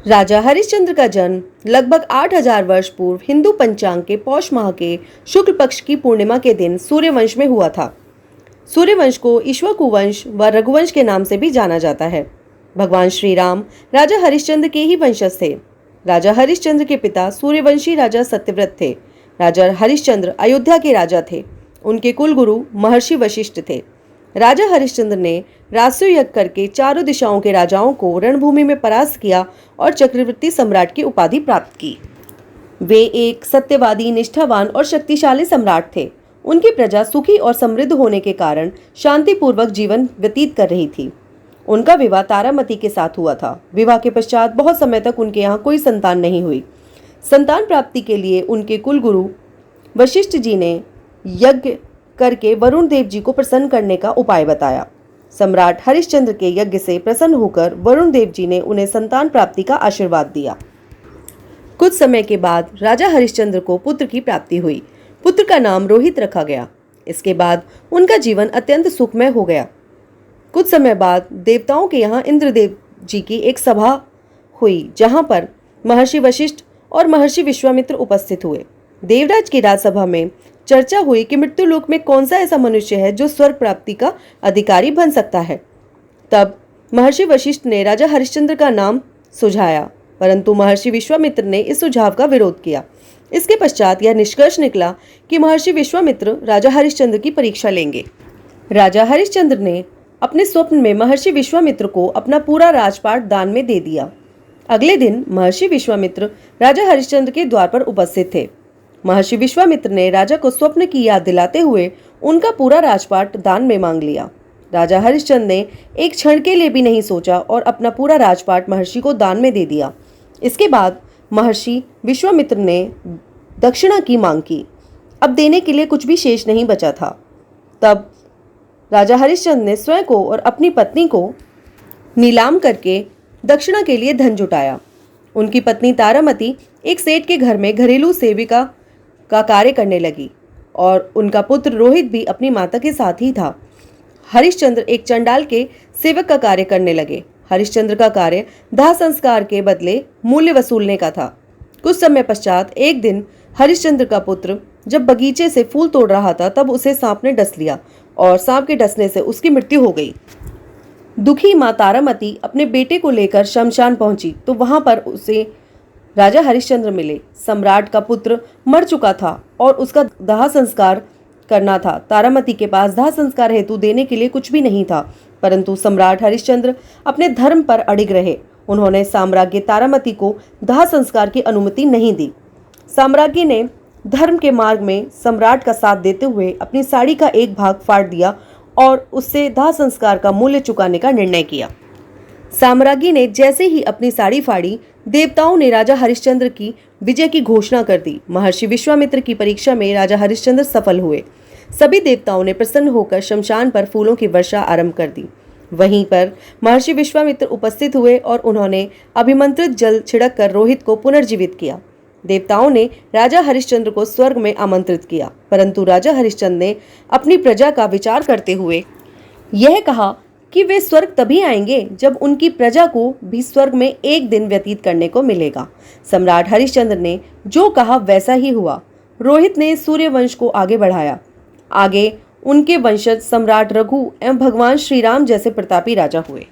राजा हरिश्चंद्र का जन्म लगभग 8000 वर्ष पूर्व हिंदू पंचांग के पौष माह के शुक्ल पक्ष की पूर्णिमा के दिन सूर्यवंश में हुआ था। सूर्यवंश को इक्ष्वाकु वंश व रघुवंश के नाम से भी जाना जाता है। भगवान श्री राम राजा हरिश्चंद्र के ही वंशज थे। राजा हरिश्चंद्र के पिता सूर्यवंशी राजा सत्यव्रत थे। राजा हरिश्चंद्र अयोध्या के राजा थे। उनके कुलगुरु महर्षि वशिष्ठ थे। राजा हरिश्चंद्र ने राजसूय यज्ञ करके चारों दिशाओं के राजाओं को रणभूमि में परास्त किया और चक्रवर्ती सम्राट की उपाधि प्राप्त की। वे एक सत्यवादी, निष्ठावान और शक्तिशाली सम्राट थे। उनकी प्रजा सुखी और समृद्ध होने के कारण शांतिपूर्वक जीवन व्यतीत कर रही थी। उनका विवाह तारामती के साथ हुआ था। विवाह के पश्चात बहुत समय तक उनके यहाँ कोई संतान नहीं हुई। संतान प्राप्ति के लिए उनके कुलगुरु वशिष्ठ जी ने यज्ञ करके वरुण देव जी को प्रसन्न करने का उपाय बताया। सम्राट हरिश्चंद्र के यज्ञ से प्रसन्न होकर वरुण देव जी ने उन्हें संतान प्राप्ति का आशीर्वाद दिया। कुछ समय के बाद राजा हरिश्चंद्र को पुत्र की प्राप्ति हुई। पुत्र का नाम रोहित रखा गया। इसके बाद उनका जीवन अत्यंत सुखमय हो गया। कुछ समय बाद देवताओं के यहाँ इंद्रदेव जी की एक सभा हुई, जहाँ पर महर्षि वशिष्ठ और महर्षि विश्वामित्र उपस्थित हुए। देवराज की राजसभा में चर्चा हुई कि मृत्युलोक में कौन सा ऐसा मनुष्य है जो स्वर्ग प्राप्ति का अधिकारी बन सकता है। तब महर्षि वशिष्ठ ने राजा हरिश्चंद्र का नाम सुझाया, परंतु महर्षि विश्वामित्र ने इस सुझाव का विरोध किया। इसके पश्चात यह निष्कर्ष निकला कि महर्षि विश्वामित्र राजा हरिश्चंद्र की परीक्षा लेंगे। राजा हरिश्चंद्र ने अपने स्वप्न में महर्षि विश्वामित्र को अपना पूरा राजपाट दान में दे दिया। अगले दिन महर्षि विश्वामित्र राजा हरिश्चंद्र के द्वार पर उपस्थित थे। महर्षि विश्वामित्र ने राजा को स्वप्न की याद दिलाते हुए उनका पूरा राजपाट दान में मांग लिया। राजा हरिश्चंद्र ने एक क्षण के लिए भी नहीं सोचा और अपना पूरा राजपाट महर्षि को दान में दे दिया। इसके बाद महर्षि विश्वामित्र ने दक्षिणा की मांग की। अब देने के लिए कुछ भी शेष नहीं बचा था। तब राजा हरिश्चंद्र ने स्वयं को और अपनी पत्नी को नीलाम करके दक्षिणा के लिए धन जुटाया। उनकी पत्नी तारामती एक सेठ के घर में घरेलू सेविका का कार्य करने लगी और उनका पुत्र रोहित भी अपनी माता के साथ ही था। हरिश्चंद्र एक चंडाल के सेवक का कार्य करने लगे। हरिश्चंद्र का कार्य दाह संस्कार के बदले मूल्य वसूलने का था। कुछ समय पश्चात एक दिन हरिश्चंद्र का पुत्र जब बगीचे से फूल तोड़ रहा था, तब उसे सांप ने डस लिया और सांप के डसने से उसकी मृत्यु हो गई। दुखी माँ तारामती अपने बेटे को लेकर शमशान पहुंची तो वहां पर उसे राजा हरिश्चंद्र मिले। सम्राट का पुत्र मर चुका था और उसका दाह संस्कार करना था। तारामती के पास दाह संस्कार हेतु देने के लिए कुछ भी नहीं था, परंतु सम्राट हरिश्चंद्र अपने धर्म पर अडिग रहे। उन्होंने साम्राज्ञी तारामती को दाह संस्कार की अनुमति नहीं दी। साम्राज्ञी ने धर्म के मार्ग में सम्राट का साथ देते हुए अपनी साड़ी का एक भाग फाड़ दिया और उससे दाह संस्कार का मूल्य चुकाने का निर्णय किया। साम्राज्ञी ने जैसे ही अपनी साड़ी फाड़ी, देवताओं ने राजा हरिश्चंद्र की विजय की घोषणा कर दी। महर्षि विश्वामित्र की परीक्षा में राजा हरिश्चंद्र सफल हुए। सभी देवताओं ने प्रसन्न होकर शमशान पर फूलों की वर्षा आरंभ कर दी। वहीं पर महर्षि विश्वामित्र उपस्थित हुए और उन्होंने अभिमंत्रित जल छिड़क कर रोहित को पुनर्जीवित किया। देवताओं ने राजा हरिश्चंद्र को स्वर्ग में आमंत्रित किया, परंतु राजा हरिश्चंद्र ने अपनी प्रजा का विचार करते हुए यह कहा कि वे स्वर्ग तभी आएंगे जब उनकी प्रजा को भी स्वर्ग में एक दिन व्यतीत करने को मिलेगा। सम्राट हरिश्चंद्र ने जो कहा वैसा ही हुआ। रोहित ने सूर्यवंश को आगे बढ़ाया। आगे उनके वंशज सम्राट रघु एवं भगवान श्री राम जैसे प्रतापी राजा हुए।